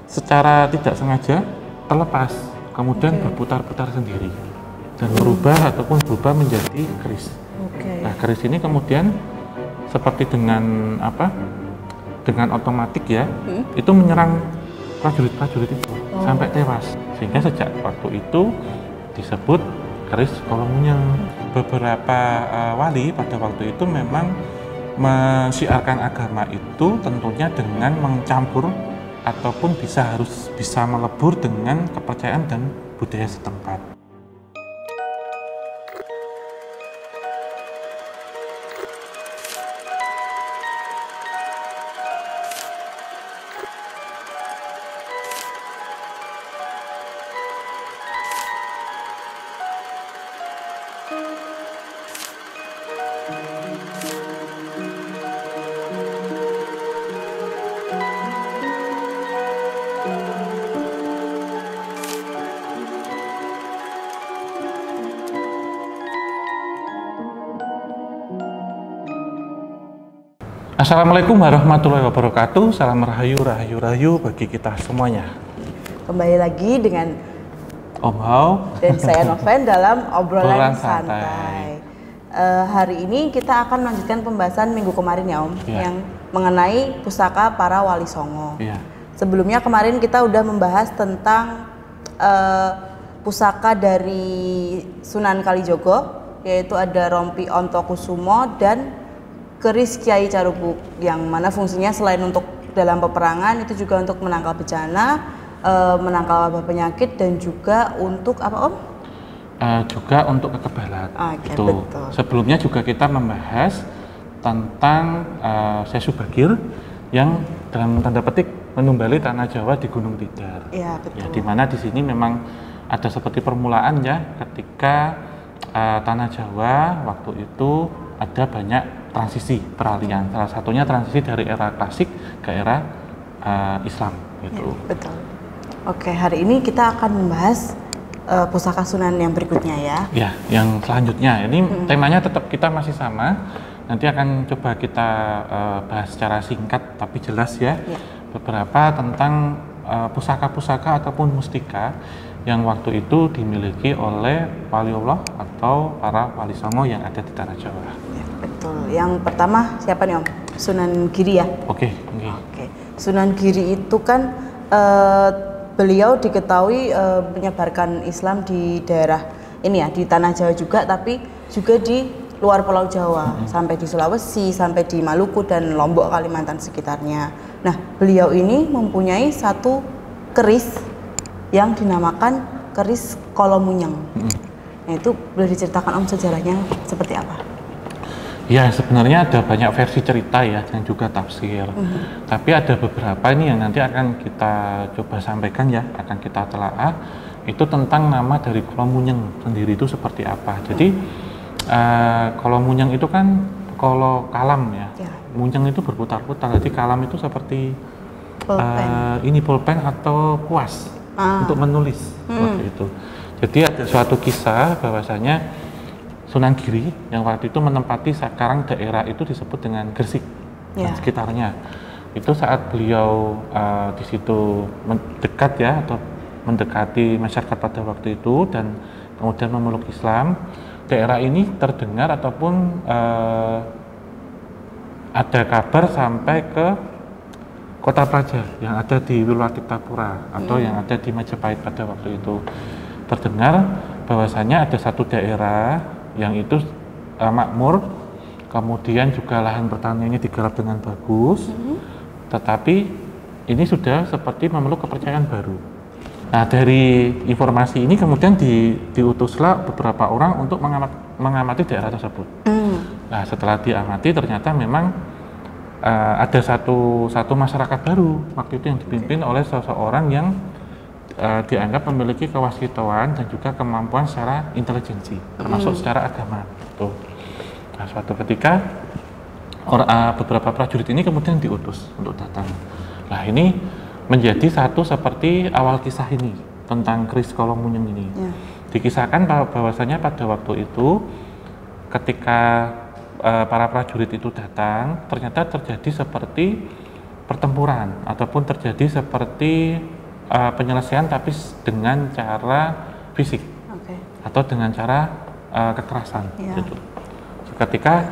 secara tidak sengaja terlepas, kemudian berputar-putar sendiri dan berubah ataupun berubah menjadi keris. Nah, keris ini kemudian seperti dengan apa? Dengan otomatis ya, itu menyerang prajurit-prajurit itu sampai tewas. Sehingga sejak waktu itu disebut keris Kolomunyeng. Beberapa wali pada waktu itu memang mensiarkan agama itu tentunya dengan mencampur ataupun harus bisa melebur dengan kepercayaan dan budaya setempat. Assalamualaikum warahmatullahi wabarakatuh. Salam rahayu, rahayu, rahayu bagi kita semuanya. Kembali lagi dengan Om Hao dan saya Noven dalam obrolan santai. Hari ini kita akan melanjutkan pembahasan minggu kemarin ya Om, yang mengenai pusaka para wali songo. Sebelumnya kemarin kita udah membahas tentang pusaka dari Sunan Kalijogo, yaitu ada Rompi Ontokusumo dan keris Kiai Carubuk, yang mana fungsinya selain untuk dalam peperangan itu juga untuk menangkal bencana, menangkal wabah penyakit, dan juga untuk apa Om? Juga untuk kekebalan. Betul. Sebelumnya juga kita membahas tentang Sesu Bagir yang dalam tanda petik menumbali tanah Jawa di Gunung Tidar. Iya, betul. Ya, di mana di sini memang ada seperti permulaan ya, ketika tanah Jawa waktu itu ada banyak transisi peralihan, salah satunya transisi dari era klasik ke era Islam gitu. Ya, betul. Oke, hari ini kita akan membahas pusaka Sunan yang berikutnya ya. Ya, yang selanjutnya ini temanya tetap kita masih sama. Nanti akan coba kita bahas secara singkat tapi jelas ya. Beberapa tentang pusaka-pusaka ataupun mustika yang waktu itu dimiliki oleh wali Allah atau para wali songo yang ada di tanah Jawa. Ya, betul. Yang pertama siapa nih Om? Sunan Giri ya? Oke. Sunan Giri itu kan beliau diketahui menyebarkan Islam di daerah ini ya, di tanah Jawa juga, tapi juga di luar Pulau Jawa, sampai di Sulawesi, sampai di Maluku dan Lombok, Kalimantan sekitarnya. Nah, beliau ini mempunyai satu keris yang dinamakan keris Kolomunyeng. Nah, itu boleh diceritakan Om sejarahnya seperti apa? Ya, sebenarnya ada banyak versi cerita ya dan juga tafsir. Tapi ada beberapa ini yang nanti akan kita coba sampaikan ya, akan kita telaah. Itu tentang nama dari Kolomunyeng sendiri itu seperti apa. Jadi Kolomunyeng itu kan kolo kalam ya. Munyeng itu berputar-putar. Jadi kalam itu seperti pulpen atau kuas untuk menulis seperti itu. Jadi ada suatu kisah bahwasanya Sunan Giri yang waktu itu menempati sekarang daerah itu disebut dengan Gresik dan sekitarnya. Itu saat beliau di situ mendekat ya, atau mendekati masyarakat pada waktu itu dan kemudian memeluk Islam, daerah ini terdengar ataupun ada kabar sampai ke Kota Praja yang ada di Wilwatirtapura atau yang ada di Majapahit pada waktu itu. Terdengar bahwasanya ada satu daerah yang itu makmur, kemudian juga lahan pertaniannya digarap dengan bagus, tetapi ini sudah seperti memeluk kepercayaan baru. Nah, dari informasi ini kemudian diutuslah beberapa orang untuk mengamati daerah tersebut. Nah, setelah diamati ternyata memang ada satu masyarakat baru waktu itu yang dipimpin oleh seseorang yang dianggap memiliki kewasitauan dan juga kemampuan secara intelijensi, termasuk secara agama. Tuh. Nah, suatu ketika beberapa prajurit ini kemudian diutus untuk datang. Nah, ini menjadi satu seperti awal kisah ini tentang keris Kolomunyeng ini. Dikisahkan bahwasanya pada waktu itu ketika para prajurit itu datang, ternyata terjadi seperti pertempuran ataupun terjadi seperti penyelesaian tapi dengan cara fisik atau dengan cara kekerasan. Gitu. Ketika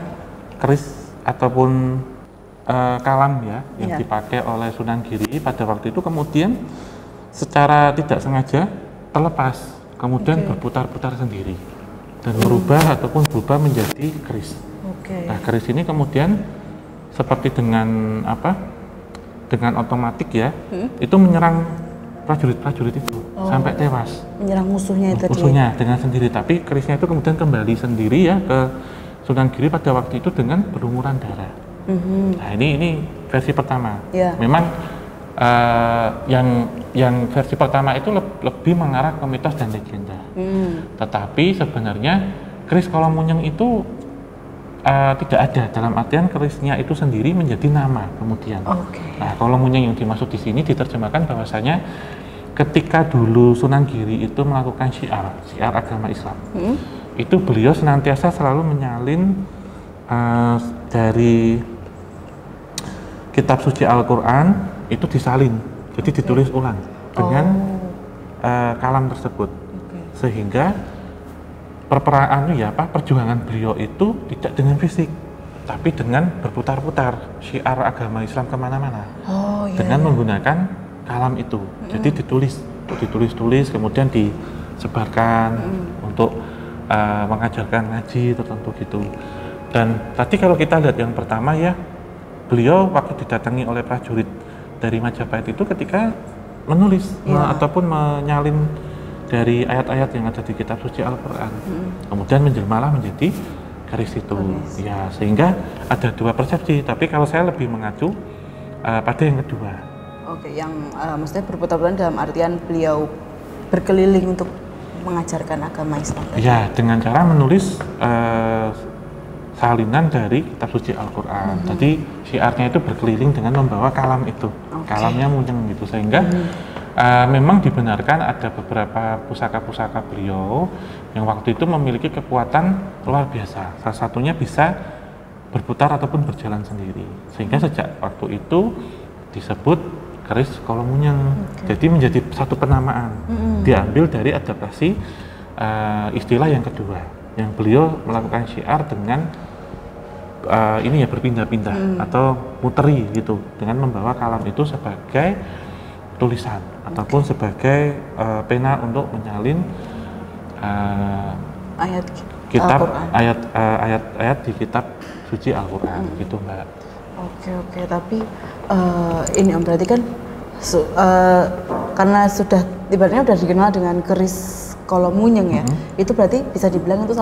keris ataupun kalam ya yang dipakai oleh Sunan Giri pada waktu itu kemudian secara tidak sengaja terlepas, kemudian berputar-putar sendiri dan berubah ataupun berubah menjadi keris. Nah, keris ini kemudian seperti dengan dengan otomatis ya, itu menyerang prajurit-prajurit itu sampai tewas. Menyerang musuhnya itu musuhnya dengan sendiri, tapi kerisnya itu kemudian kembali sendiri ya ke Sunan Giri pada waktu itu dengan berlumuran darah. Nah, ini versi pertama. Memang yang versi pertama itu lebih mengarah ke mitos dan legenda. Tetapi sebenarnya keris Kolomunyeng itu tidak ada, dalam artian kerisnya itu sendiri menjadi nama kemudian. Nah, Kolomunyeng yang dimaksud di sini diterjemahkan bahwasanya ketika dulu Sunan Giri itu melakukan syiar agama Islam, itu beliau senantiasa selalu menyalin dari kitab suci Al-Quran itu disalin, jadi ditulis ulang dengan kalam tersebut, sehingga perjuangan beliau itu tidak dengan fisik, tapi dengan berputar-putar syiar agama Islam kemana-mana, dengan menggunakan kalam itu. Jadi ditulis, kemudian disebarkan untuk mengajarkan ngaji tertentu gitu. Dan tadi kalau kita lihat yang pertama ya, beliau waktu didatangi oleh prajurit dari Majapahit itu ketika menulis ataupun menyalin dari ayat-ayat yang ada di kitab suci Al-Quran, kemudian menjelmalah menjadi keris itu. Ya, sehingga ada dua persepsi, tapi kalau saya lebih mengacu pada yang kedua. Yang maksudnya berputar-putar dalam artian beliau berkeliling untuk mengajarkan agama Islam. Ya, dengan cara menulis salinan dari kitab suci Al-Quran. Jadi syiarnya itu berkeliling dengan membawa kalam itu, kalamnya munyeng gitu, sehingga memang dibenarkan ada beberapa pusaka-pusaka beliau yang waktu itu memiliki kekuatan luar biasa. Salah satunya bisa berputar ataupun berjalan sendiri, sehingga sejak waktu itu disebut keris Kolomunyeng. Jadi menjadi satu penamaan, diambil dari adaptasi istilah yang kedua, yang beliau melakukan syiar dengan berpindah-pindah atau muteri gitu, dengan membawa kalam itu sebagai tulisan ataupun sebagai pena untuk menyalin kitab ayat di kitab suci Al-Quran gitu, Mbak. Tapi ini Om, berarti kan karena sudah ibaratnya sudah dikenal dengan keris Kolomunyeng ya, itu berarti bisa dibilang itu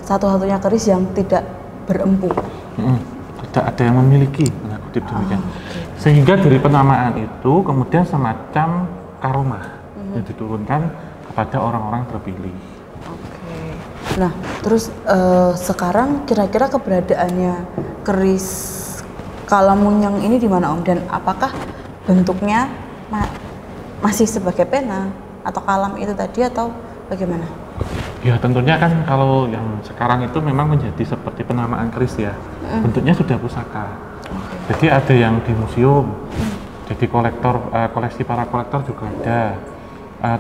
satu-satunya keris yang tidak berempu. Tidak ada yang memiliki, kutip demikian. Sehingga dari penamaan itu kemudian semacam karomah yang diturunkan kepada orang-orang terpilih. Nah, terus sekarang kira-kira keberadaannya keris Kolomunyeng ini di mana Om? Dan apakah bentuknya masih sebagai pena atau kalam itu tadi atau bagaimana? Ya, tentunya kan kalau yang sekarang itu memang menjadi seperti penamaan keris ya. Bentuknya sudah pusaka. Jadi ada yang di museum. Jadi koleksi para kolektor juga ada.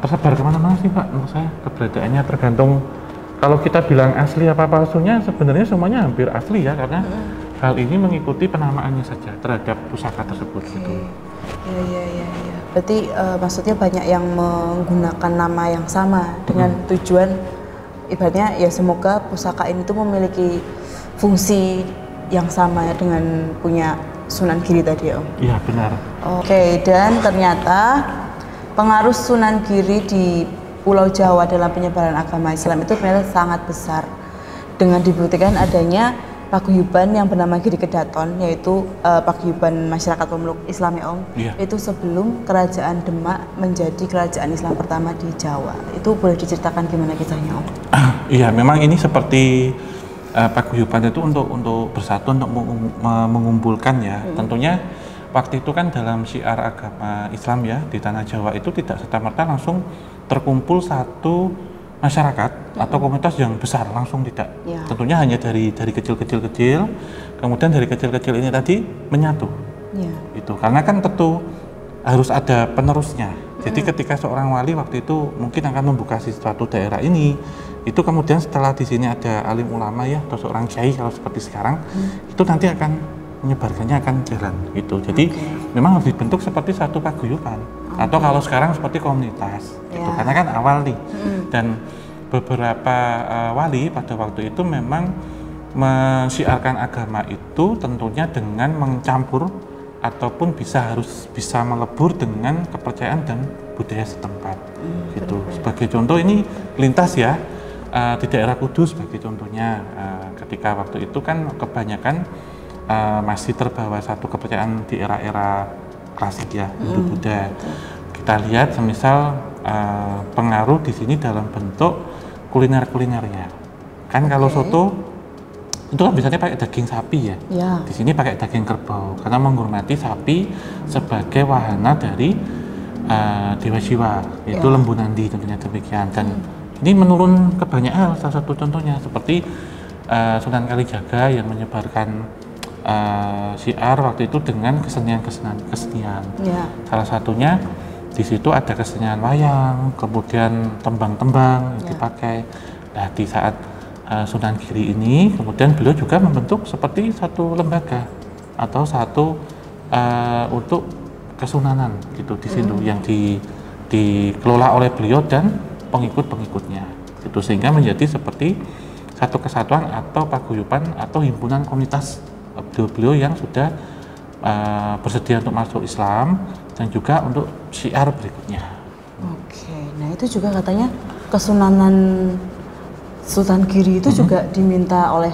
Tersebar kemana-mana sih Pak, menurut saya keberadaannya tergantung. Kalau kita bilang asli apa palsunya, sebenarnya semuanya hampir asli ya, karena hal ini mengikuti penamaannya saja terhadap pusaka tersebut gitu. Iya. Berarti maksudnya banyak yang menggunakan nama yang sama dengan tujuan ibaratnya ya semoga pusaka ini tuh memiliki fungsi yang sama ya dengan punya Sunan Giri tadi Om. Iya, benar. Dan ternyata pengaruh Sunan Giri di Pulau Jawa dalam penyebaran agama Islam itu ternyata sangat besar, dengan dibuktikan adanya paguyuban yang bernama Giri Kedaton, yaitu paguyuban masyarakat pemeluk Islam ya Om. Itu sebelum kerajaan Demak menjadi kerajaan Islam pertama di Jawa. Itu boleh diceritakan gimana kisahnya Om? Iya, memang ini seperti paguyuban itu untuk bersatu, untuk mengumpulkan ya. Tentunya waktu itu kan dalam syiar agama Islam ya di tanah Jawa itu tidak serta-merta langsung terkumpul satu masyarakat atau komunitas yang besar, langsung tidak. Tentunya hanya dari kecil-kecil, kemudian dari kecil-kecil ini tadi menyatu. Itu karena kan tentu harus ada penerusnya. Jadi ketika seorang wali waktu itu mungkin akan membuka suatu daerah ini, itu kemudian setelah di sini ada alim ulama ya atau seorang kiai kalau seperti sekarang, itu nanti akan menyebarkannya akan jalan gitu. Jadi memang harus dibentuk seperti satu paguyuban atau kalau sekarang seperti komunitas gitu. Karena kan awal nih. Dan beberapa wali pada waktu itu memang mensiarkan agama itu tentunya dengan mencampur ataupun harus bisa melebur dengan kepercayaan dan budaya setempat gitu. Sebagai contoh ini lintas ya di daerah Kudus sebagai contohnya ketika waktu itu kan kebanyakan masih terbawa satu kepercayaan di era-era klasik ya Hindu Buddha. Kita lihat semisal pengaruh di sini dalam bentuk kuliner-kulinernya. Kan kalau soto itu kan biasanya pakai daging sapi ya. Di sini pakai daging kerbau karena menghormati sapi sebagai wahana dari Dewa Siwa, yaitu Lembu Nandi tentunya demikian. Dan ini menurun ke banyak hal. Salah satu contohnya seperti Sunan Kalijaga yang menyebarkan syiar waktu itu dengan kesenian. Salah satunya di situ ada kesenian wayang, kemudian tembang-tembang yang dipakai. Nah di saat Sunan Giri ini kemudian beliau juga membentuk seperti satu lembaga atau satu untuk kesunanan gitu di situ yang dikelola oleh beliau dan pengikut-pengikutnya gitu, sehingga menjadi seperti satu kesatuan atau paguyuban atau himpunan komunitas beliau yang sudah bersedia untuk masuk Islam dan juga untuk syiar berikutnya. Nah itu juga katanya kesunanan Sunan Giri itu juga diminta oleh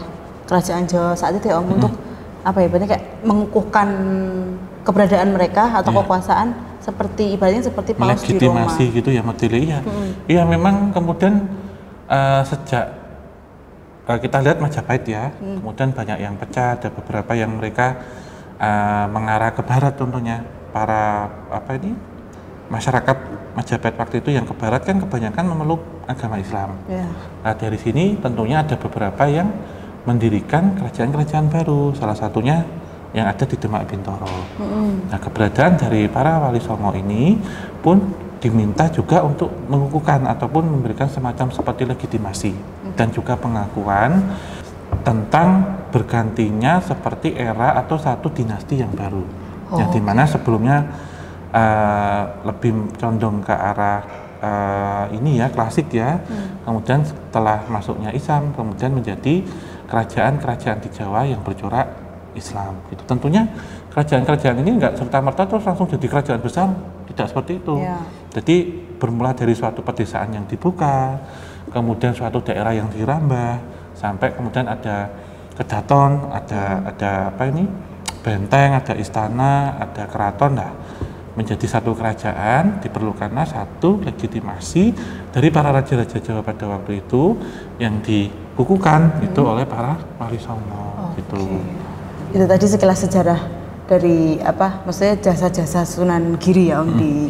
kerajaan Jawa saat itu ya Om untuk apa ya, berarti kayak mengukuhkan keberadaan mereka atau kekuasaan seperti ibaratnya seperti Paus di Roma. Legitimasi gitu ya modelnya ya. Iya memang kemudian sejak kita lihat Majapahit ya, kemudian banyak yang pecah, ada beberapa yang mereka mengarah ke barat contohnya para masyarakat Majapahit waktu itu yang ke barat kan kebanyakan memeluk agama Islam. Nah dari sini tentunya ada beberapa yang mendirikan kerajaan-kerajaan baru, salah satunya yang ada di Demak Bintoro. Nah keberadaan dari para wali songo ini pun diminta juga untuk mengukuhkan ataupun memberikan semacam seperti legitimasi dan juga pengakuan tentang bergantinya seperti era atau satu dinasti yang baru. Yang dimana sebelumnya lebih condong ke arah ini ya klasik ya, kemudian setelah masuknya Islam kemudian menjadi kerajaan-kerajaan di Jawa yang bercorak Islam. Itu tentunya kerajaan-kerajaan ini enggak serta-merta terus langsung jadi kerajaan besar, tidak seperti itu. Jadi bermula dari suatu pedesaan yang dibuka, kemudian suatu daerah yang dirambah, sampai kemudian ada kedaton, ada benteng, ada istana, ada keraton. Nah, menjadi satu kerajaan diperlukanlah satu legitimasi dari para raja-raja Jawa pada waktu itu yang dikukuhkan itu oleh para wali songo gitu. Itu tadi sekilas sejarah dari maksudnya jasa-jasa Sunan Giri ya Om di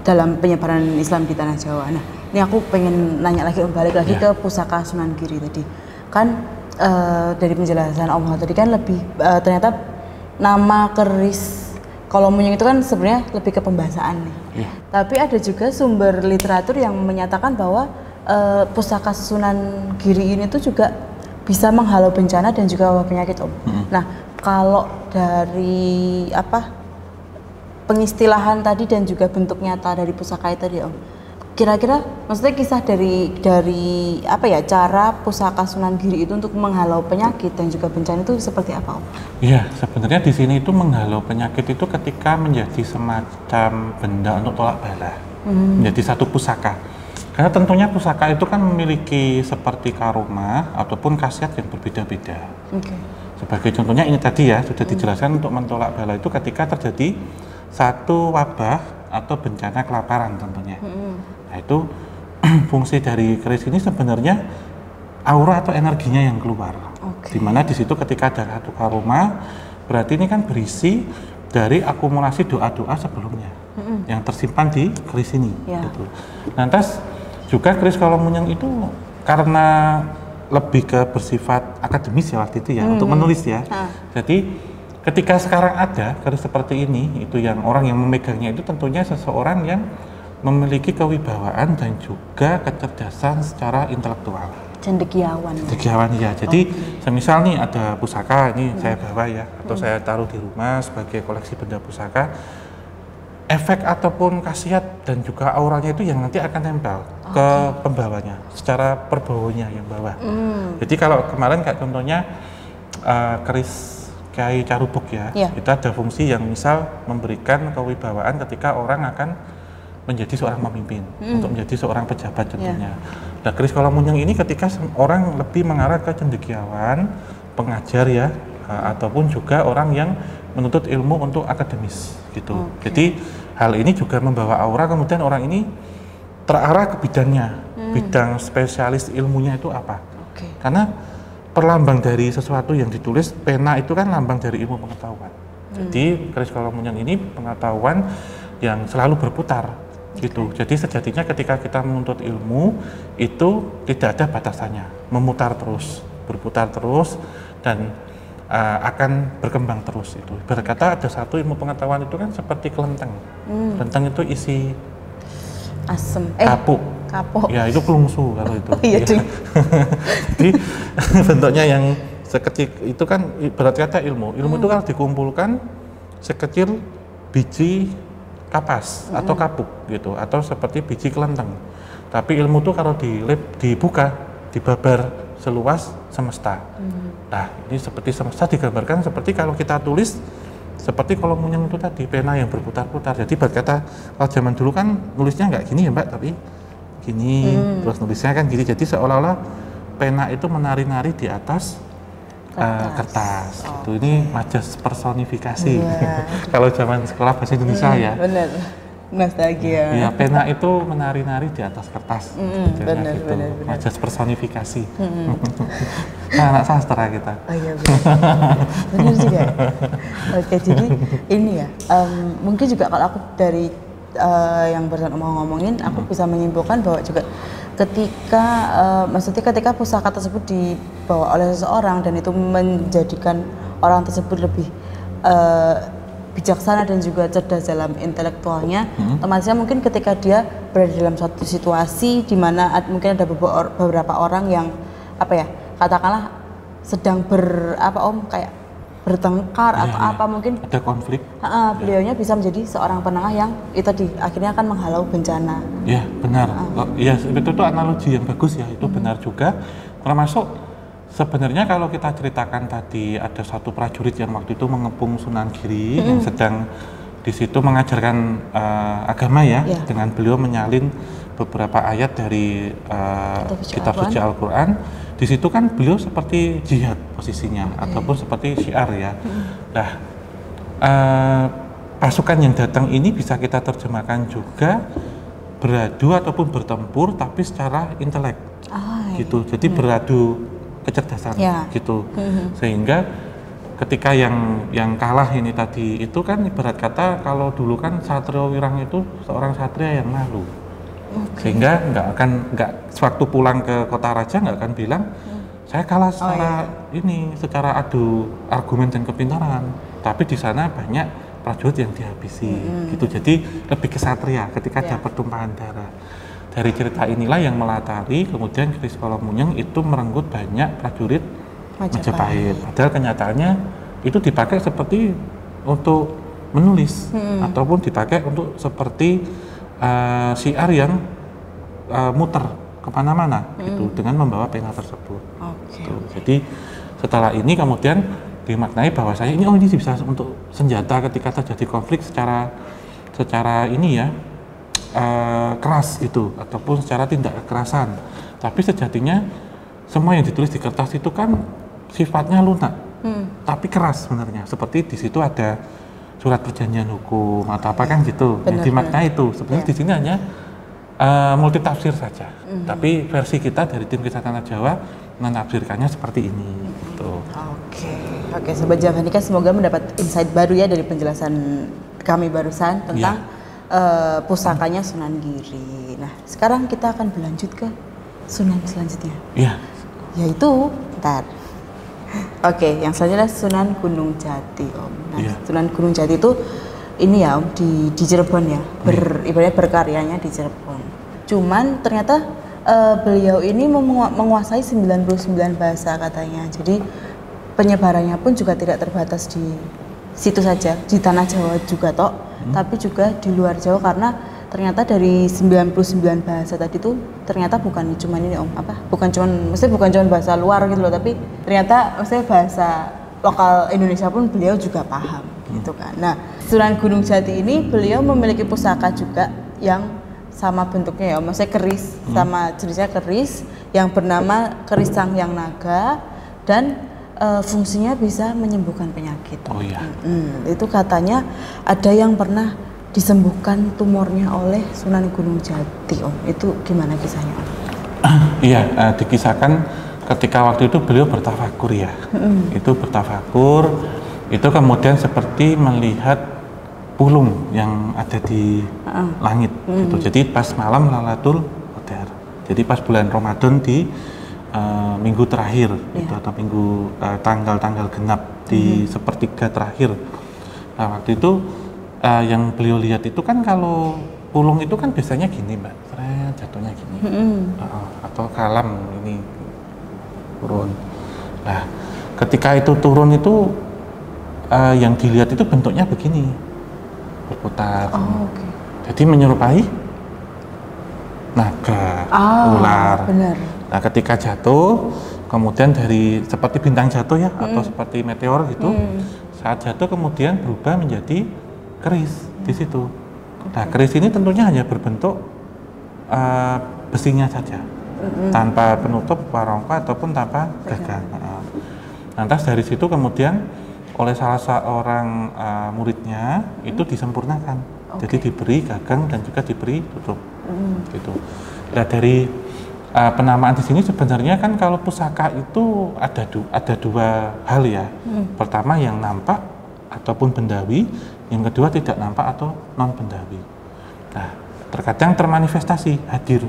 dalam penyebaran Islam di tanah Jawa. Nah ini aku pengen nanya lagi Om, balik lagi ke pusaka Sunan Giri tadi kan dari penjelasan Om tadi kan lebih ternyata nama keris Kolomunyung itu kan sebenarnya lebih ke pembahasaan nih. Tapi ada juga sumber literatur yang menyatakan bahwa pusaka Sunan Giri ini tuh juga bisa menghalau bencana dan juga wabah penyakit Om. Nah kalau dari pengistilahan tadi dan juga bentuk nyata dari pusaka itu tadi Om, kira-kira maksudnya kisah dari cara pusaka Sunan Giri itu untuk menghalau penyakit dan juga bencana itu seperti apa Om? Iya, sebenarnya di sini itu menghalau penyakit itu ketika menjadi semacam benda untuk tolak bala, menjadi satu pusaka. Karena tentunya pusaka itu kan memiliki seperti karoma ataupun khasiat yang berbeda-beda. Sebagai contohnya ini tadi ya sudah dijelaskan untuk mentolak bala itu ketika terjadi satu wabah atau bencana kelaparan tentunya. Nah itu fungsi dari keris ini sebenarnya aura atau energinya yang keluar. Dimana di situ ketika ada satu karoma berarti ini kan berisi dari akumulasi doa-doa sebelumnya yang tersimpan di keris ini. Gitu. Lantas juga keris Kolomunyung itu karena lebih ke bersifat akademis ya waktu itu ya untuk menulis ya. Jadi ketika sekarang ada keris seperti ini itu yang orang yang memegangnya itu tentunya seseorang yang memiliki kewibawaan dan juga kecerdasan secara intelektual. Cendekiawan. Cendekiawan ya. Jadi semisal nih ada pusaka ini saya bawa ya, atau saya taruh di rumah sebagai koleksi benda pusaka, efek ataupun khasiat dan juga auranya itu yang nanti akan nempel ke pembawanya secara perbawanya yang bawa. Jadi kalau kemarin kayak contohnya keris Kyai Carubuk ya, itu ada fungsi yang misal memberikan kewibawaan ketika orang akan menjadi seorang pemimpin, untuk menjadi seorang pejabat contohnya. Nah, keris Kolomunyang ini ketika orang lebih mengarah ke cendekiawan, pengajar ya, ataupun juga orang yang menuntut ilmu untuk akademis gitu. Jadi hal ini juga membawa aura, kemudian orang ini terarah ke bidangnya, bidang spesialis ilmunya itu apa. Karena perlambang dari sesuatu yang ditulis, pena itu kan lambang dari ilmu pengetahuan. Jadi keris Kolomunyang ini pengetahuan yang selalu berputar gitu. Jadi sejatinya ketika kita menuntut ilmu itu tidak ada batasannya, memutar terus, berputar terus, dan akan berkembang terus itu. Berkata ada satu ilmu pengetahuan itu kan seperti kelenteng. Kelenteng itu isi asem, kapuk. Ya itu pelungsu kalau itu. Jadi bentuknya yang sekecil itu kan berarti kata ilmu. Ilmu itu kalau dikumpulkan sekecil biji kapas atau kapuk gitu, atau seperti biji kelenteng. Tapi ilmu itu kalau dibuka, dibabar seluas semesta. Nah, ini seperti semesta digambarkan seperti kalau kita tulis seperti Kolomunyang itu tadi, pena yang berputar-putar. Jadi berkata kalau zaman dulu kan nulisnya nggak gini ya Mbak, tapi gini, terus nulisnya kan gini. Jadi seolah-olah pena itu menari-nari di atas kertas. Itu ini majas personifikasi. Kalau zaman sekolah bahasa Indonesia ya. Benar. Nostalgia. Iya, pena itu menari-nari di atas kertas. Benar. Majas personifikasi. Anak sastra kita. Oh iya benar juga. Oke, jadi ini ya, mungkin juga kalau aku dari yang barusan mau ngomongin, aku bisa menyimpulkan bahwa juga maksudnya ketika pusaka tersebut dibawa oleh seseorang dan itu menjadikan orang tersebut lebih bijaksana dan juga cerdas dalam intelektualnya, otomatisnya mungkin ketika dia berada dalam suatu situasi di mana mungkin ada beberapa orang yang katakanlah sedang kayak bertengkar atau apa, mungkin ada konflik. Beliaunya bisa menjadi seorang penengah yang itu akhirnya akan menghalau bencana. Ya benar. Ya itu analogi yang bagus ya, itu benar juga. Termasuk sebenarnya kalau kita ceritakan tadi ada satu prajurit yang waktu itu mengepung Sunan Giri yang sedang di situ mengajarkan agama ya, dengan beliau menyalin beberapa ayat dari kitab suci Al-Quran. Di situ kan beliau seperti jihad posisinya, ataupun seperti syiar ya. Nah, pasukan yang datang ini bisa kita terjemahkan juga beradu ataupun bertempur tapi secara intelek gitu. Jadi beradu kecerdasan gitu. Sehingga ketika yang kalah ini tadi itu kan ibarat kata kalau dulu kan Satrio Wirang itu seorang satria yang malu. Sehingga nggak sewaktu pulang ke kota raja nggak akan bilang saya kalah secara adu argumen dan kepintaran, tapi di sana banyak prajurit yang dihabisi gitu. Jadi lebih kesatria ketika ada pertumpahan darah. Dari cerita inilah yang melatari kemudian keris Kolomunyang itu merenggut banyak prajurit Majapahit. Padahal kenyataannya itu dipakai seperti untuk menulis ataupun dipakai untuk seperti syiar yang muter kemana-mana gitu dengan membawa pena tersebut. Gitu. Jadi setelah ini kemudian dimaknai bahwasanya ini bisa untuk senjata ketika terjadi konflik secara ini ya keras gitu, ataupun secara tindak kekerasan. Tapi sejatinya semua yang ditulis di kertas itu kan sifatnya lunak, tapi keras sebenarnya. Seperti di situ ada surat perjanjian hukum atau apa kan gitu. Yang dimaknai itu sebenarnya di sini hanya multi tafsir saja. Tapi versi kita dari tim Kisah Tanah Jawa menafsirkannya seperti ini. Gitu. Oke, Sobat Javanika, semoga mendapat insight baru ya dari penjelasan kami barusan tentang pusakanya Sunan Giri. Nah, sekarang kita akan berlanjut ke Sunan selanjutnya. Yaitu yang selanjutnya Sunan Gunung Jati, Om. Nah, Sunan Gunung Jati itu ini ya di Cirebon ya, ibaratnya berkaryanya di Cirebon. Cuman ternyata beliau ini menguasai 99 bahasa katanya. Jadi penyebarannya pun juga tidak terbatas di situ saja, di tanah Jawa juga toh, tapi juga di luar Jawa, karena ternyata dari 99 bahasa tadi tuh ternyata bukan cuma ini bukan cuma bahasa luar gitu loh, tapi ternyata maksudnya bahasa lokal Indonesia pun beliau juga paham gitu kan. Nah, Sunan Gunung Jati ini beliau memiliki pusaka juga yang sama bentuknya ya, maksudnya keris, sama jenisnya keris yang bernama keris Sangyang Naga, dan fungsinya bisa menyembuhkan penyakit. Oh iya. Itu katanya ada yang pernah disembuhkan tumornya oleh Sunan Gunung Jati, Om. Itu gimana kisahnya, Om? Iya, dikisahkan ketika waktu itu beliau bertafakur ya. Itu bertafakur, itu kemudian seperti melihat pulung yang ada di langit gitu. Jadi pas malam Lailatul Qadar. Jadi pas bulan Ramadan di minggu terakhir itu, atau minggu tanggal-tanggal genap di sepertiga terakhir. Nah, waktu itu yang beliau lihat itu kan, kalau pulung itu kan biasanya gini, Mbak, jatuhnya gini, atau kalam ini turun. Nah, ketika itu turun itu yang dilihat itu bentuknya begini, berputar. Jadi menyerupai naga, ular. Benar. Nah, ketika jatuh, kemudian dari seperti bintang jatuh ya, atau seperti meteor gitu, saat jatuh kemudian berubah menjadi keris di situ. Nah, keris ini tentunya hanya berbentuk besinya saja, tanpa penutup warongka ataupun tanpa gagang. Lantas dari situ kemudian oleh salah seorang muridnya itu disempurnakan. Jadi diberi gagang dan juga diberi tutup. Gitu. Nah, dari penamaan di sini sebenarnya kan kalau pusaka itu ada dua hal ya. Pertama yang nampak ataupun bendawi, yang kedua tidak nampak atau non bendawi. Nah, terkadang termanifestasi hadir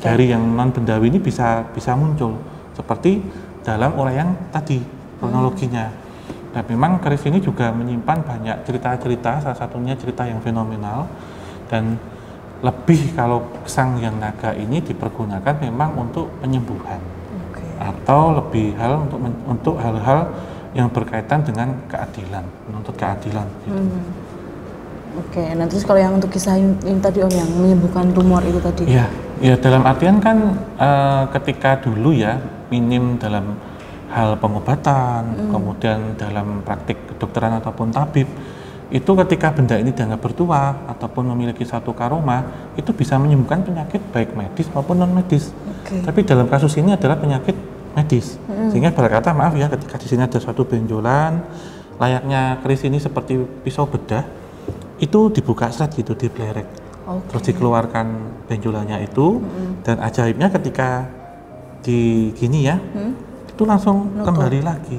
dari yang non bendawi ini bisa muncul seperti dalam uraian tadi kronologinya. Nah, memang keris ini juga menyimpan banyak cerita-cerita, salah satunya cerita yang fenomenal, dan lebih kalau Sangyang Naga ini dipergunakan memang untuk penyembuhan, atau lebih hal untuk hal-hal yang berkaitan dengan keadilan, menuntut keadilan. Gitu. Nah terus kalau yang untuk kisah ini tadi, Om, yang menyembuhkan tumor itu tadi? Ya dalam artian kan ketika dulu ya, minim dalam hal pengobatan, kemudian dalam praktik kedokteran ataupun tabib, itu ketika benda ini dianggap bertuah ataupun memiliki satu karoma, itu bisa menyembuhkan penyakit baik medis maupun non medis. Tapi dalam kasus ini adalah penyakit medis, sehingga berkata maaf ya, ketika di sini ada suatu benjolan, layaknya keris ini seperti pisau bedah, itu dibuka seret gitu, diblerek, terus dikeluarkan benjolannya itu, dan ajaibnya ketika di gini ya, itu langsung kembali lagi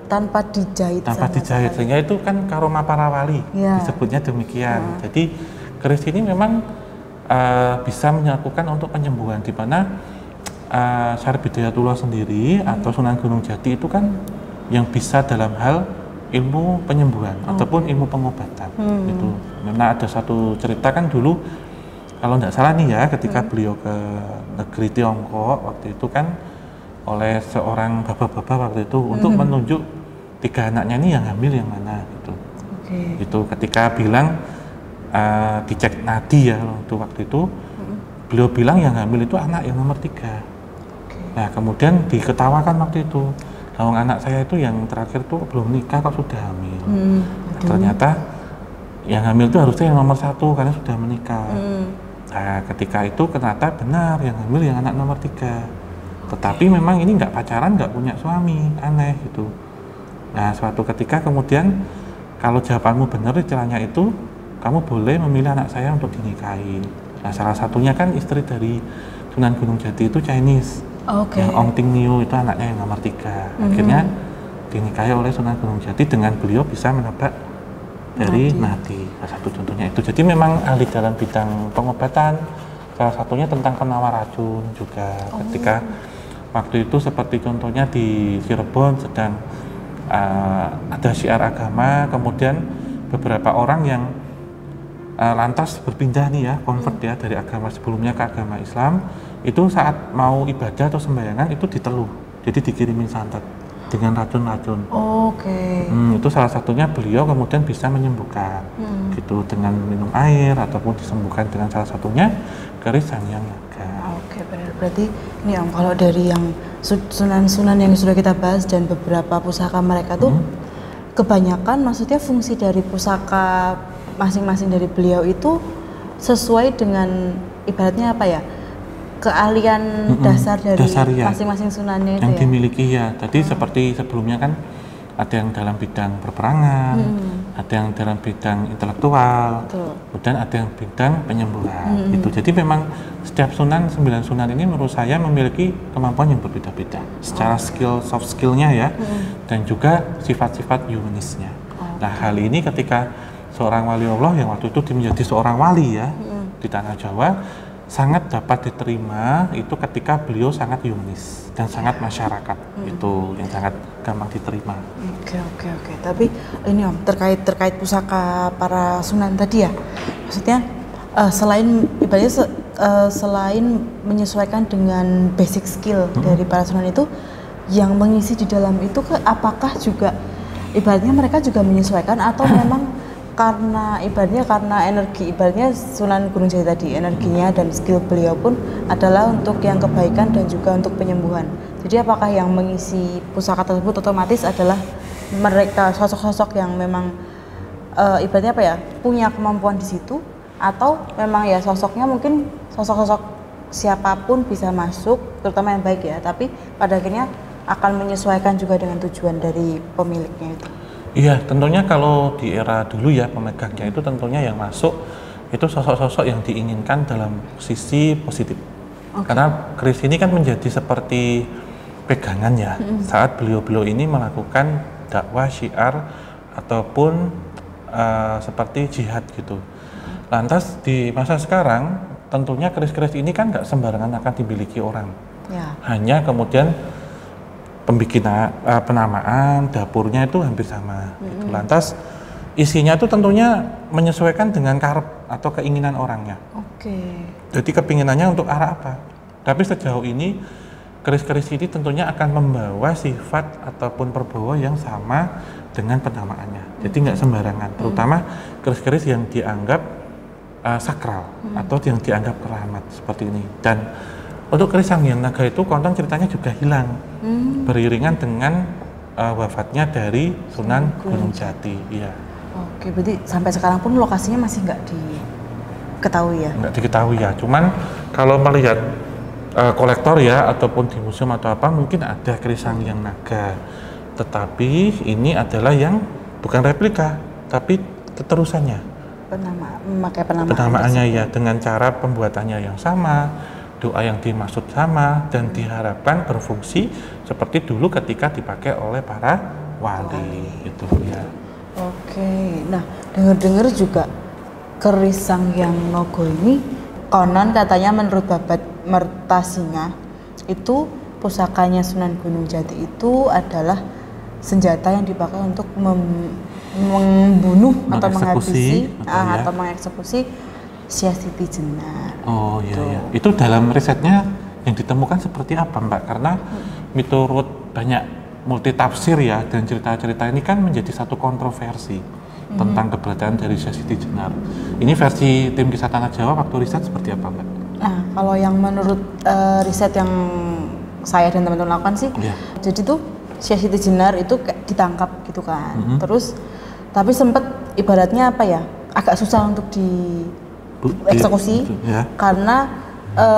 tanpa dijahit, sehingga itu kan karoma para wali disebutnya demikian. Jadi keris ini memang bisa melakukan untuk penyembuhan, di mana Syarif Hidayatullah sendiri atau Sunan Gunung Jati itu kan yang bisa dalam hal ilmu penyembuhan ataupun ilmu pengobatan. Itu memang ada satu cerita kan dulu, kalau tidak salah nih ya, ketika beliau ke negeri Tiongkok waktu itu kan oleh seorang bapak-bapak waktu itu untuk menunjuk 3 anaknya ini yang hamil yang mana gitu. Itu ketika bilang dicek nadi ya waktu itu, beliau bilang yang hamil itu anak yang nomor 3. Nah, kemudian diketawakan waktu itu, anak saya itu yang terakhir tuh belum nikah kok sudah hamil. Ternyata yang hamil itu harusnya yang nomor 1 karena sudah menikah. Nah, ketika itu ternyata benar yang hamil yang anak nomor 3. Tetapi memang ini nggak pacaran, nggak punya suami, aneh gitu. Nah, suatu ketika kemudian kalau jawabanmu benar istilahnya itu, kamu boleh memilih anak saya untuk dinikahi. Nah, salah satunya kan istri dari Sunan Gunung Jati itu Chinese, yang Ong Ting Niu itu anaknya yang nomor 3. Akhirnya dinikahi oleh Sunan Gunung Jati dengan beliau bisa menebak dari nadi. Salah satu contohnya itu. Jadi memang ahli dalam bidang pengobatan, salah satunya tentang penawar racun juga. Ketika waktu itu seperti contohnya di Cirebon sedang ada syiar agama, kemudian beberapa orang yang lantas berpindah nih ya, convert ya dari agama sebelumnya ke agama Islam, itu saat mau ibadah atau sembayangan itu diteluh, jadi dikirimin santet dengan racun-racun. Oke. Itu salah satunya beliau kemudian bisa menyembuhkan, gitu dengan minum air ataupun disembuhkan dengan salah satunya keris Sangyang Naga. Oke, benar. Berarti ini Om, kalau dari yang sunan-sunan yang sudah kita bahas dan beberapa pusaka mereka tuh kebanyakan maksudnya fungsi dari pusaka masing-masing dari beliau itu sesuai dengan ibaratnya apa ya, keahlian dasar dari masing-masing sunannya itu yang ya? dimiliki ya. Jadi seperti sebelumnya kan ada yang dalam bidang peperangan, ada yang dalam bidang intelektual, kemudian ada yang bidang penyembuhan gitu. Jadi memang setiap sunan, 9 sunan ini menurut saya memiliki kemampuan yang berbeda-beda secara skill, soft skillnya ya, dan juga sifat-sifat humanisnya. Nah hal ini ketika seorang wali Allah yang waktu itu menjadi seorang wali ya di tanah Jawa sangat dapat diterima itu ketika beliau sangat humanis dan sangat masyarakat, itu yang sangat gampang diterima. Oke. Tapi ini Om, terkait pusaka para sunan tadi ya, maksudnya selain ibaratnya selain menyesuaikan dengan basic skill dari para sunan itu, yang mengisi di dalam itu apakah juga ibaratnya mereka juga menyesuaikan atau memang karena energi ibaratnya Sunan Gunung Jati tadi, energinya dan skill beliau pun adalah untuk yang kebaikan dan juga untuk penyembuhan. Jadi apakah yang mengisi pusaka tersebut otomatis adalah mereka sosok-sosok yang memang ibaratnya apa ya, punya kemampuan di situ, atau memang ya sosoknya mungkin sosok-sosok siapapun bisa masuk, terutama yang baik ya, tapi pada akhirnya akan menyesuaikan juga dengan tujuan dari pemiliknya itu. Iya, tentunya kalau di era dulu ya pemegangnya itu tentunya yang masuk itu sosok-sosok yang diinginkan dalam sisi positif. Karena keris ini kan menjadi seperti pegangan ya saat beliau-beliau ini melakukan dakwah syiar ataupun seperti jihad gitu. Lantas di masa sekarang tentunya keris-keris ini kan nggak sembarangan akan dimiliki orang. Hanya kemudian penamaan dapurnya itu hampir sama. Gitu. Lantas isinya itu tentunya menyesuaikan dengan karep atau keinginan orangnya. Jadi kepinginannya untuk arah apa? Tapi sejauh ini keris-keris ini tentunya akan membawa sifat ataupun perbawa yang sama dengan penamaannya. Jadi nggak sembarangan. Terutama keris-keris yang dianggap sakral atau yang dianggap keramat seperti ini. Dan untuk keris Sangyang Naga itu kontong ceritanya juga hilang beriringan dengan wafatnya dari Sunan Gunung Jati. Iya. Oke, berarti sampai sekarang pun lokasinya masih nggak diketahui ya? Nggak diketahui ya. Cuman kalau melihat kolektor ya ataupun di museum atau apa mungkin ada keris Sangyang Naga. Tetapi ini adalah yang bukan replika, tapi keterusannya. Memakai penamaannya ya, dengan cara pembuatannya yang sama, doa yang dimaksud sama, dan diharapkan berfungsi seperti dulu ketika dipakai oleh para wali itu ya. Oke, nah dengar-dengar juga keris Sangyang Naga ini konon katanya menurut Babat Mertasinga itu pusakanya Sunan Gunung Jati itu adalah senjata yang dipakai untuk membunuh atau menghabisi atau mengeksekusi Syekh Siti Jenar. Oh iya. Itu dalam risetnya yang ditemukan seperti apa Mbak? Karena menurut banyak multi tafsir ya, dan cerita-cerita ini kan menjadi satu kontroversi tentang keberadaan dari Syekh Siti Jenar. Ini versi tim Kisah Tanah Jawa waktu riset seperti apa Mbak? Nah kalau yang menurut riset yang saya dan teman-teman lakukan sih, jadi tuh Syekh Siti Jenar itu kayak ditangkap gitu kan, terus tapi sempat ibaratnya apa ya, agak susah untuk dieksekusi karena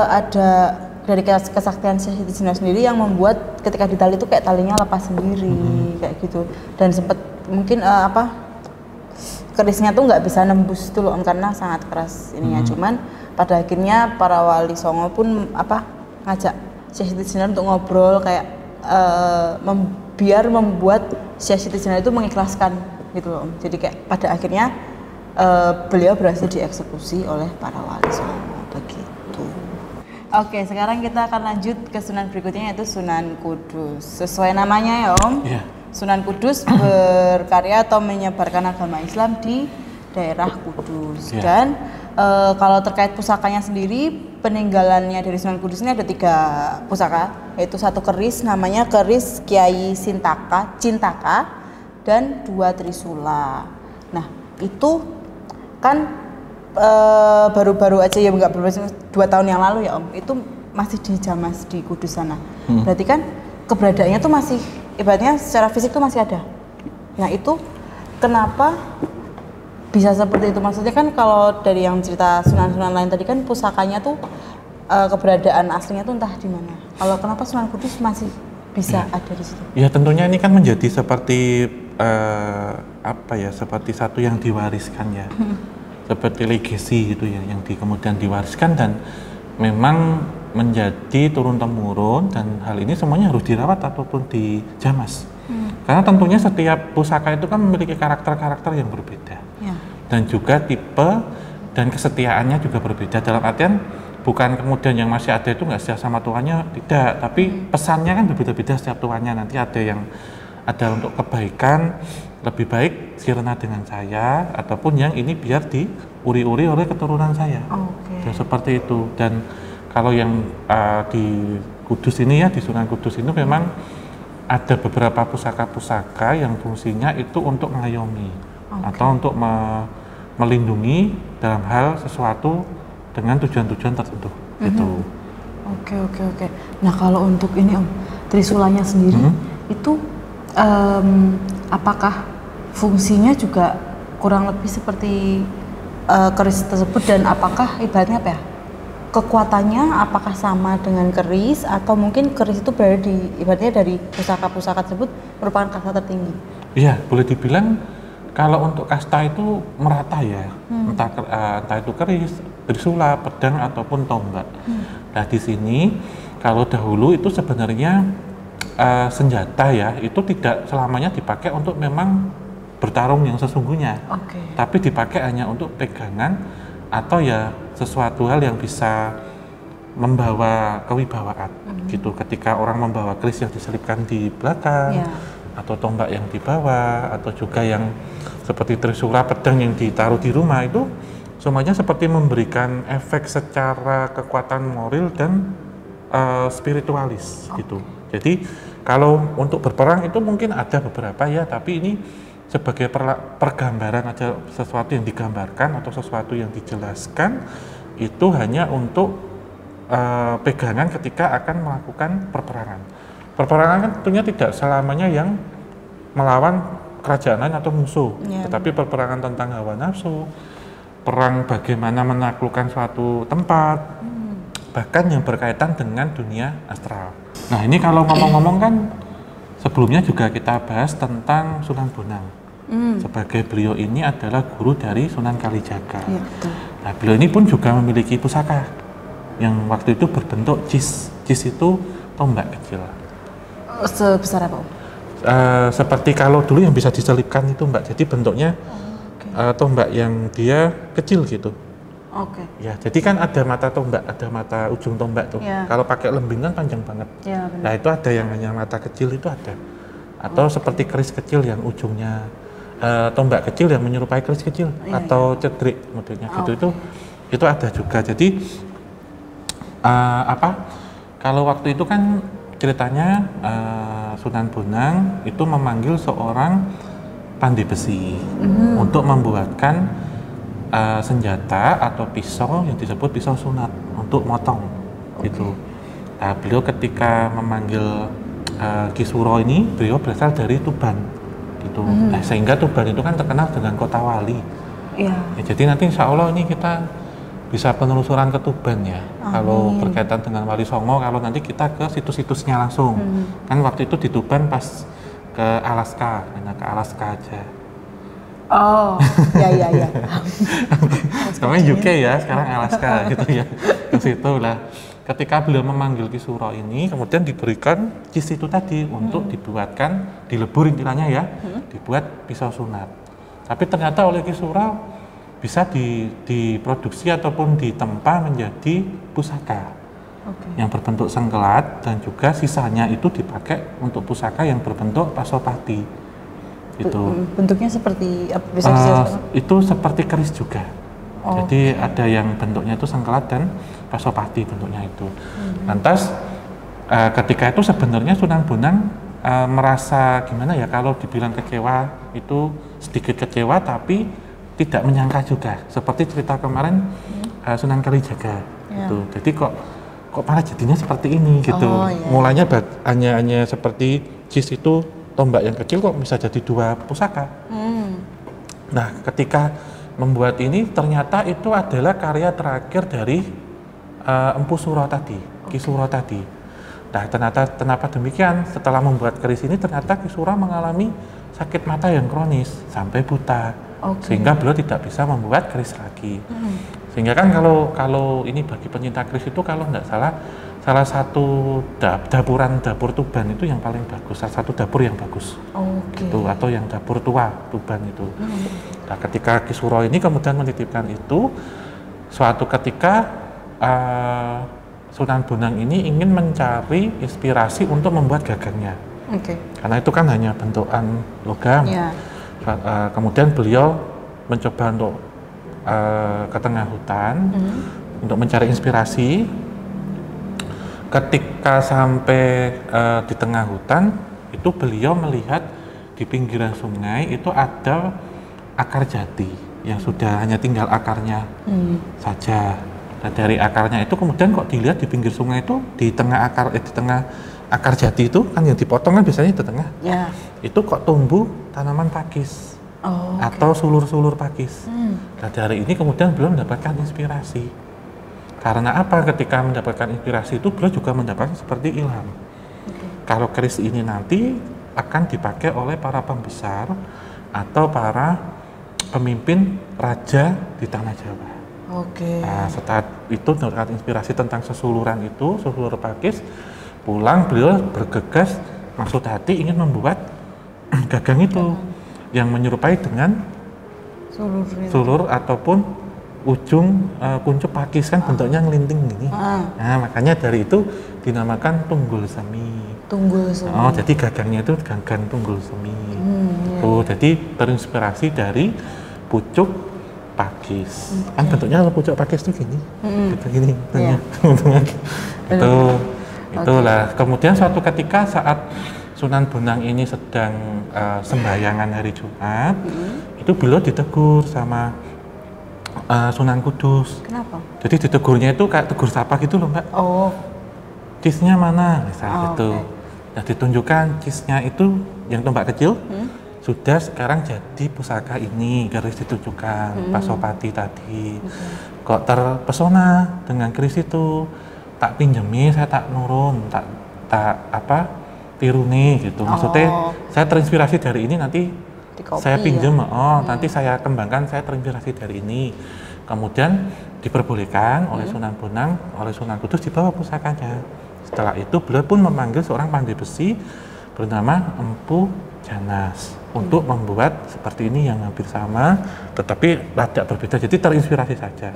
ada dari kesaktian Syekh Siti Jenar sendiri yang membuat ketika ditali itu kayak talinya lepas sendiri kayak gitu, dan sempat mungkin kerisnya tuh nggak bisa nembus tuh loh karena sangat keras ininya. Cuman pada akhirnya para wali songo pun ngajak Syekh Siti Jenar untuk ngobrol kayak biar membuat Syekh Siti Jenar itu mengikhlaskan gitu loh. Jadi kayak pada akhirnya beliau berhasil dieksekusi oleh para wali songo begitu. Oke, sekarang kita akan lanjut ke sunan berikutnya yaitu Sunan Kudus. Sesuai namanya ya Om, Sunan Kudus berkarya atau menyebarkan agama Islam di daerah Kudus. Dan kalau terkait pusakanya sendiri, peninggalannya dari Sunan Kudus ini ada 3 pusaka, yaitu 1 keris namanya keris Kiai Cintaka dan 2 trisula. Nah itu kan baru-baru aja ya, nggak 2 tahun yang lalu ya Om, itu masih dijamas di Kudus sana. Berarti kan keberadaannya tuh masih, ibaratnya secara fisik tuh masih ada. Nah itu kenapa bisa seperti itu? Maksudnya kan kalau dari yang cerita sunan-sunan lain tadi kan pusakanya tuh keberadaan aslinya tuh entah di mana. Kalau kenapa Sunan Kudus masih bisa ada di situ? Ya tentunya ini kan menjadi seperti seperti satu yang diwariskan ya. Seperti legasi gitu ya, yang kemudian diwariskan dan memang menjadi turun-temurun, dan hal ini semuanya harus dirawat ataupun dijamas. Karena tentunya setiap pusaka itu kan memiliki karakter-karakter yang berbeda. Dan juga tipe dan kesetiaannya juga berbeda. Dalam artian bukan kemudian yang masih ada itu nggak setia sama tuannya, tidak. Tapi pesannya kan berbeda-beda setiap tuannya. Nanti ada yang ada untuk kebaikan, lebih baik sirna dengan saya, ataupun yang ini biar diuri-uri oleh keturunan saya. Dan seperti itu. Dan kalau yang di Kudus ini ya, di Sunan Kudus ini memang ada beberapa pusaka-pusaka yang fungsinya itu untuk mengayomi atau untuk melindungi dalam hal sesuatu dengan tujuan-tujuan tertentu. Gitu. Oke. Nah kalau untuk ini Om, trisulanya sendiri itu apakah fungsinya juga kurang lebih seperti keris tersebut, dan apakah ibaratnya apa ya, kekuatannya apakah sama dengan keris, atau mungkin keris itu berada di, ibaratnya dari pusaka-pusaka tersebut merupakan kasta tertinggi? Iya, boleh dibilang kalau untuk kasta itu merata ya, entah itu keris, trisula, pedang ataupun tombak. Nah di sini kalau dahulu itu sebenarnya senjata ya, itu tidak selamanya dipakai untuk memang bertarung yang sesungguhnya, tapi dipakai hanya untuk pegangan atau ya sesuatu hal yang bisa membawa kewibawaan gitu. Ketika orang membawa keris yang diselipkan di belakang, atau tombak yang dibawa, atau juga yang seperti trisula, pedang yang ditaruh di rumah, itu semuanya seperti memberikan efek secara kekuatan moral dan spiritualis gitu. Jadi kalau untuk berperang itu mungkin ada beberapa ya, tapi ini sebagai pergambaran aja, sesuatu yang digambarkan atau sesuatu yang dijelaskan, itu hanya untuk pegangan ketika akan melakukan perperangan. Perperangan kan tentunya tidak selamanya yang melawan kerajaan lain atau musuh, tetapi perperangan tentang hawa nafsu, perang bagaimana menaklukkan suatu tempat, bahkan yang berkaitan dengan dunia astral. Nah ini kalau ngomong-ngomong kan sebelumnya juga kita bahas tentang Sunan Bonang. Sebagai beliau ini adalah guru dari Sunan Kalijaga. Nah beliau ini pun juga memiliki pusaka yang waktu itu berbentuk cis. Cis itu tombak kecil. Sebesar apa Om? Seperti kalau dulu yang bisa diselipkan itu Mbak, jadi bentuknya tombak yang dia kecil gitu. Ya, jadi kan ada mata tombak, ada mata ujung tombak tuh. Kalau pakai lembing kan panjang banget. Nah itu ada yang hanya mata kecil itu ada. Atau seperti keris kecil yang ujungnya tombak kecil yang menyerupai keris kecil, atau cedrik modelnya gitu. Itu ada juga. Jadi kalau waktu itu kan ceritanya Sunan Bonang itu memanggil seorang pandai besi untuk membuatkan senjata atau pisau yang disebut pisau sunat untuk motong gitu. Nah, beliau ketika memanggil Ki Suro ini, beliau berasal dari Tuban gitu. Nah, sehingga Tuban itu kan terkenal dengan kota wali. Ya, jadi nanti insya Allah ini kita bisa penelusuran ke Tuban ya. Kalau berkaitan dengan Wali Songo, kalau nanti kita ke situs-situsnya langsung. Kan waktu itu di Tuban pas ke Alaska, hanya ke Alaska aja. Ya. Sekarang UK ya, sekarang Alaska gitu ya. Ke situ lah. Ketika beliau memanggil Ki Suro ini, kemudian diberikan cis itu tadi untuk dibuatkan, dilebur intinya ya, dibuat pisau sunat. Tapi ternyata oleh Ki Suro bisa diproduksi ataupun ditempa menjadi pusaka. yang berbentuk sengkelat, dan juga sisanya itu dipakai untuk pusaka yang berbentuk pasopati. Itu bentuknya seperti apa? Itu seperti keris juga. Jadi ada yang bentuknya itu sengkelat dan pasopati bentuknya itu. Lantas ketika itu sebenarnya Sunan Bonang merasa gimana ya, kalau dibilang kecewa itu sedikit kecewa, tapi tidak menyangka juga, seperti cerita kemarin Sunan Kalijaga gitu. Jadi kok malah jadinya seperti ini gitu. Mulanya hanya seperti jis itu, tombak yang kecil kok bisa jadi 2 pusaka. Nah, ketika membuat ini ternyata itu adalah karya terakhir dari Empu Suro tadi, Ki Suro tadi. Nah, ternyata kenapa demikian? Setelah membuat keris ini ternyata Ki Suro mengalami sakit mata yang kronis sampai buta, sehingga beliau tidak bisa membuat keris lagi. Sehingga kan kalau ini bagi pencinta keris itu, kalau tidak salah satu dapur Tuban itu yang paling bagus, salah satu dapur yang bagus, gitu, atau yang dapur tua Tuban itu. Nah, ketika Ki Suro ini kemudian menitipkan itu, suatu ketika Sunan Bonang ini ingin mencari inspirasi untuk membuat gagangnya. Karena itu kan hanya bentukan logam. Kemudian beliau mencoba untuk ke tengah hutan untuk mencari inspirasi. Ketika sampai di tengah hutan, itu beliau melihat di pinggiran sungai itu ada akar jati yang sudah hanya tinggal akarnya saja. Nah, dari akarnya itu kemudian kok dilihat di pinggir sungai itu, di tengah akar jati itu kan yang dipotong kan biasanya di tengah. Itu kok tumbuh tanaman pakis atau sulur-sulur pakis. Nah, dari ini kemudian beliau mendapatkan inspirasi. Karena apa? Ketika mendapatkan inspirasi itu beliau juga mendapatkan seperti ilham. Kalau keris ini nanti akan dipakai oleh para pembesar atau para pemimpin raja di tanah Jawa. Nah, setelah itu mendapat inspirasi tentang sesuluran itu, sesulur pakis, pulang beliau bergegas, maksud hati ingin membuat gagang itu yang menyerupai dengan sulur ataupun ujung kuncup pakis, kan bentuknya ngelinting gini. Nah, makanya dari itu dinamakan tunggul semi. Jadi gagangnya itu gagang tunggul semi. Jadi terinspirasi dari pucuk pakis. Kan bentuknya kalau pucuk pakis itu gini. Gini. Itulah. Kemudian suatu ketika saat Sunan Bonang ini sedang sembahyangan hari Jumat, itu beliau ditegur sama Sunan Kudus. Kenapa? Jadi ditegurnya itu kayak tegur sapa gitu loh, Mbak. Cisnya mana? Misalnya gitu. Nah, ditunjukkan cisnya itu yang tombak kecil sudah sekarang jadi pusaka ini, keris ditunjukkan pasopati tadi. Kok terpesona dengan keris itu, tak pinjemi, saya tak nurun, tak tiru nih gitu. Maksudnya saya terinspirasi dari ini, nanti saya pinjem, nanti saya kembangkan, saya terinspirasi dari ini. Kemudian diperbolehkan oleh Sunan Bonang, oleh Sunan Kudus dibawa pusakanya. Setelah itu beliau pun memanggil seorang pandai besi bernama Empu Janas untuk membuat seperti ini yang hampir sama, tetapi tidak berbeda. Jadi terinspirasi saja.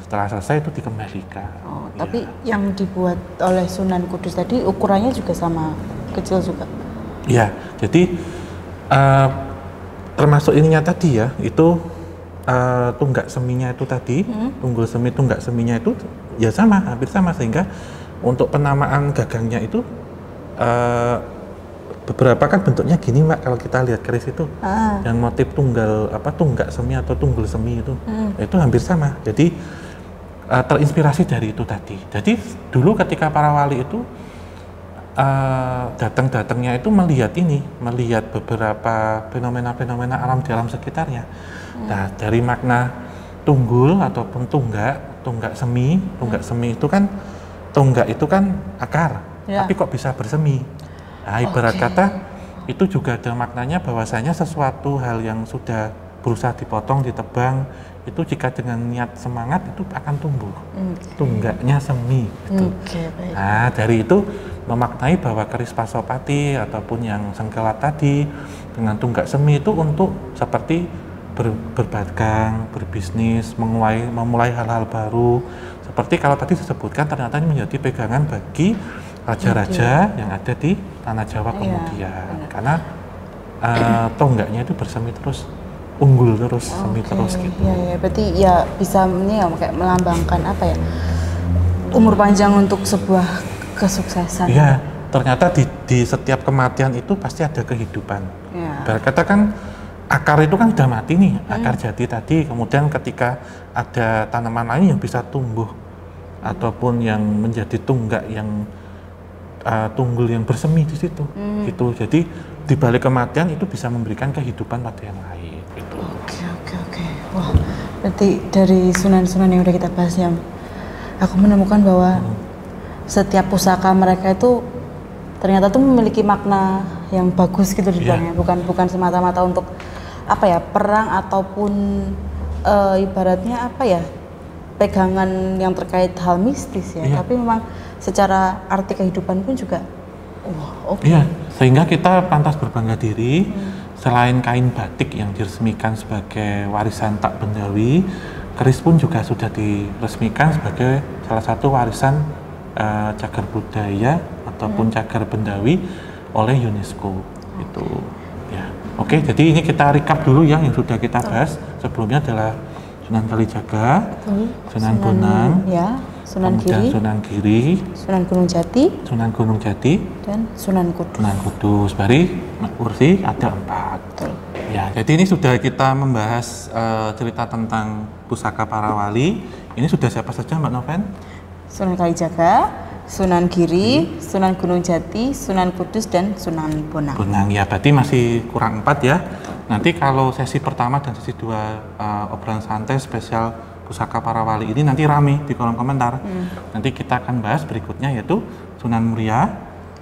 Setelah selesai itu dikembalikan. Tapi yang dibuat oleh Sunan Kudus tadi ukurannya juga sama, kecil juga. Iya, jadi termasuk ininya tadi ya, itu tunggak seminya itu tadi, tunggul semi, tunggak seminya itu ya sama, hampir sama, sehingga untuk penamaan gagangnya itu beberapa kan bentuknya gini, Mbak, kalau kita lihat keris itu yang motif tunggak semi atau tunggul semi itu hampir sama. Jadi terinspirasi dari itu tadi. Jadi dulu ketika para wali itu datang-datangnya itu melihat beberapa fenomena-fenomena alam di alam sekitarnya. Nah, dari makna tunggul ataupun tunggak semi itu kan, tunggak itu kan akar, tapi kok bisa bersemi. Nah, ibarat kata itu juga ada maknanya bahwasanya sesuatu hal yang sudah berusaha dipotong, ditebang, itu jika dengan niat semangat itu akan tumbuh. Tunggaknya semi gitu. Nah, dari itu memaknai bahwa keris pasopati ataupun yang sengkelat tadi dengan tunggak semi itu untuk seperti berdagang, berbisnis, memulai hal-hal baru Seperti kalau tadi disebutkan ternyata ini menjadi pegangan bagi raja-raja yang ada di tanah Jawa kemudian. Karena tonggaknya itu bersemi terus, unggul terus, semi terus gitu. Iya, berarti ya bisa ini ya kayak melambangkan apa ya? Umur panjang untuk sebuah kesuksesan. Iya, ternyata di setiap kematian itu pasti ada kehidupan. Berkata kan akar itu kan sudah mati nih, akar jati tadi, kemudian ketika ada tanaman lain yang bisa tumbuh ataupun yang menjadi tunggak yang tunggul yang bersemi di situ, gitu. Jadi di balik kematian itu bisa memberikan kehidupan pada yang lain. Gitu. Oke. Wah, berarti dari sunan-sunan yang udah kita bahas ya, aku menemukan bahwa setiap pusaka mereka itu ternyata tuh memiliki makna yang bagus gitu di dalamnya, bukan semata-mata untuk apa ya perang ataupun ibaratnya apa ya pegangan yang terkait hal mistis ya, tapi memang secara arti kehidupan pun juga Iya, sehingga kita pantas berbangga diri selain kain batik yang diresmikan sebagai warisan tak bendawi, keris pun juga sudah diresmikan sebagai salah satu warisan cagar budaya ataupun cagar bendawi oleh UNESCO itu ya. Oke, jadi ini kita recap dulu ya yang sudah kita bahas. Sebelumnya adalah Sunan Kalijaga, Sunan Bonang, Sunan Giri, Sunan Giri, Sunan Gunung Jati, dan Sunan Kudus. Sunan Kudus, bari kursi ada 4. Ya, jadi ini sudah kita membahas cerita tentang pusaka para wali. Ini sudah siapa saja Mbak Noven? Sunan Kalijaga, Sunan Giri, Sunan Gunung Jati, Sunan Kudus, dan Sunan Bonang. Bonang ya, berarti masih kurang 4 ya. Nanti kalau sesi pertama dan sesi 2 obrolan santai spesial pusaka para wali ini nanti rame di kolom komentar. Nanti kita akan bahas berikutnya yaitu Sunan Muria,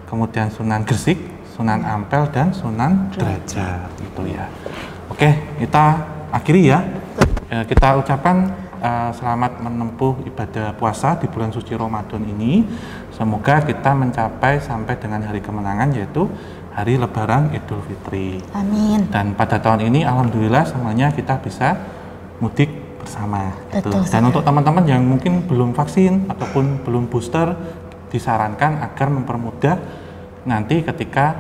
kemudian Sunan Gresik, Sunan Ampel, dan Sunan Derajat itu ya. Oke, kita akhiri ya. Kita ucapkan selamat menempuh ibadah puasa di bulan suci Ramadan ini. Semoga kita mencapai sampai dengan hari kemenangan yaitu hari Lebaran Idul Fitri. Amin. Dan pada tahun ini alhamdulillah semuanya kita bisa mudik bersama. Gitu. Dan untuk teman-teman yang mungkin belum vaksin ataupun belum booster, disarankan agar mempermudah nanti ketika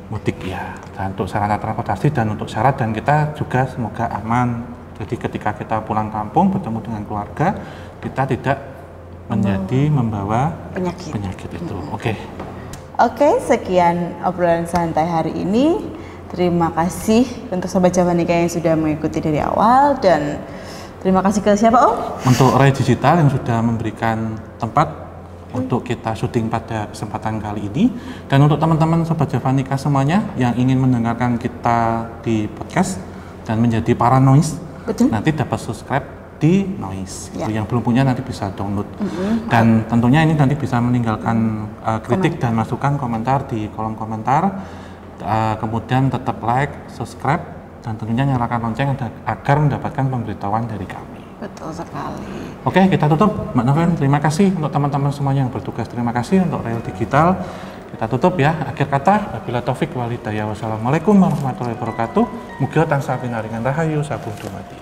mudik ya. Dan untuk sarana transportasi dan untuk syarat, dan kita juga semoga aman. Jadi ketika kita pulang kampung bertemu dengan keluarga, kita tidak membawa penyakit itu. Oke, sekian obrolan santai hari ini. Terima kasih untuk Sobat Javanika yang sudah mengikuti dari awal, dan terima kasih ke siapa Om? Untuk Ray Digital yang sudah memberikan tempat untuk kita syuting pada kesempatan kali ini. Dan untuk teman-teman Sobat Javanika semuanya yang ingin mendengarkan kita di podcast dan menjadi para noise, nanti dapat subscribe di Noise. Yang belum punya nanti bisa download. Dan tentunya ini nanti bisa meninggalkan kritik dan masukan komentar di kolom komentar. Kemudian tetap like, subscribe, dan tentunya nyalakan lonceng agar mendapatkan pemberitahuan dari kami. Betul sekali. Oke, kita tutup. Mbak Noven, terima kasih untuk teman-teman semuanya yang bertugas. Terima kasih untuk Real Digital. Kita tutup ya. Akhir kata, wabillahi taufik wal hidayah. Wassalamualaikum warahmatullahi wabarakatuh. Mugia tansah pinaringan rahayu sabung dumadi.